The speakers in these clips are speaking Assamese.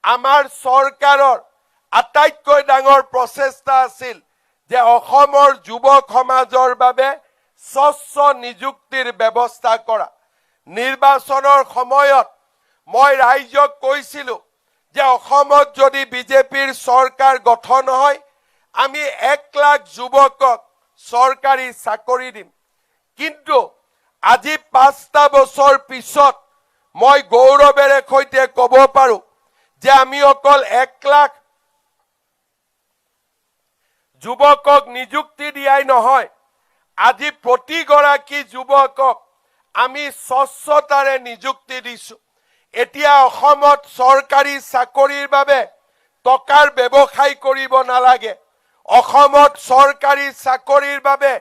আমাৰ চৰকাৰৰ আটাইতকৈ ডাঙৰ প্ৰচেষ্টা আছিল যে অসমৰ যুৱক সমাজৰ বাবে স্বচ্ছ নিযুক্তিৰ ব্যৱস্থা কৰা। নিৰ্বাচনৰ সময়ত মই ৰাইজক কৈছিলোঁ যে অসমত যদি বিজেপিৰ চৰকাৰ গঠন হয় আমি 1 লাখ যুৱকক চৰকাৰী চাকৰি দিম। কিন্তু আজি 5টা বছৰ পিছত মই গৌৰৱেৰে সৈতে ক'ব পাৰো যে আমি অকল 1 লাখ যুৱকক নিযুক্তি দিয়াই নহয়, আজি প্ৰতিগৰাকী যুৱকক আমি স্বচ্ছতাৰে নিযুক্তি দিছো। এতিয়া অসমত চৰকাৰী চাকৰিৰ বাবে টকাৰ ব্যৱসায় কৰিব নালাগে। অসমত চৰকাৰী চাকৰিৰ বাবে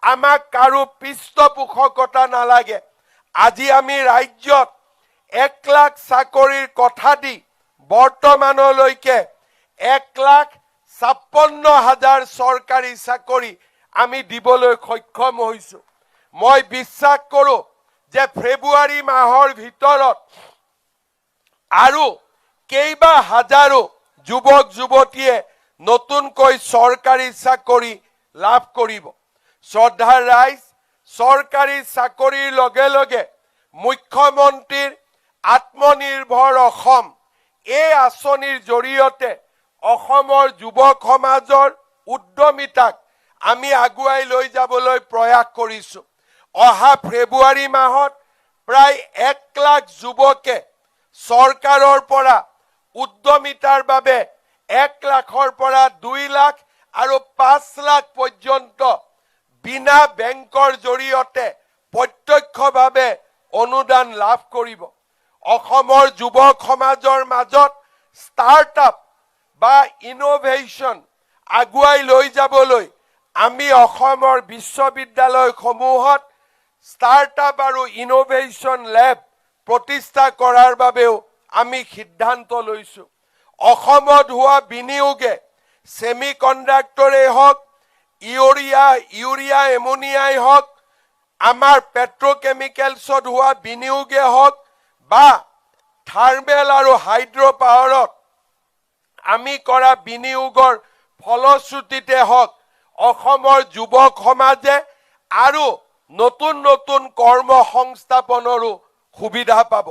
আমাক কাৰো পৃষ্ঠপোষকতা নালাগে। আজি আমি ৰাজ্যত 1 লাখ চাকৰিৰ কথা দি বৰ্তমানলৈকে 1,56,000 চৰকাৰী চাকৰি আমি দিবলৈ সক্ষম হৈছো। মই বিশ্বাস কৰোঁ যে ফেব্ৰুৱাৰী মাহৰ ভিতৰত আৰু কেইবা হাজাৰো যুৱক যুৱতীয়ে নতুনকৈ চৰকাৰী চাকৰি লাভ কৰিব। শ্ৰদ্ধাৰ ৰাইজ, চৰকাৰী চাকৰিৰ লগে লগে মুখ্যমন্ত্ৰীৰ আত্মনিৰ্ভৰ অসম এই আঁচনিৰ জৰিয়তে অসমৰ যুৱক সমাজৰ উদ্যমিতাক আমি আগুৱাই লৈ যাবলৈ প্ৰয়াস কৰিছো। অহা ফেব্ৰুৱাৰী মাহত প্ৰায় 1 লাখ যুৱকে চৰকাৰৰ পৰা উদ্যমিতাৰ বাবে 1 লাখৰ পৰা 2 লাখ আৰু 5 লাখ পৰ্যন্ত বিনা বেংকৰ জৰিয়তে প্ৰত্যক্ষভাৱে অনুদান লাভ কৰিব। অসমৰ যুৱক সমাজৰ মাজত ষ্টাৰ্টআপ বা ইনোভেশ্যন আগুৱাই লৈ যাবলৈ আমি অসমৰ বিশ্ববিদ্যালয়সমূহত ষ্টাৰ্টআপ আৰু ইনোভেশ্যন লেব প্ৰতিষ্ঠা কৰাৰ বাবেও আমি সিদ্ধান্ত লৈছো। অসমত হোৱা বিনিয়োগে সেমি কণ্ডাক্টৰে হওক, ইউৰিয়া এমনিয়াই হওক, আমাৰ পেট্ৰকেমিকেলছত হোৱা বিনিয়োগে হওক বা থাৰ্মেল আৰু হাইড্ৰ পাৱাৰত আমি কৰা বিনিয়োগৰ ফলশ্ৰুতিতে হওক অসমৰ যুৱক সমাজে আৰু নতুন নতুন কৰ্ম সংস্থাপনৰো সুবিধা পাব।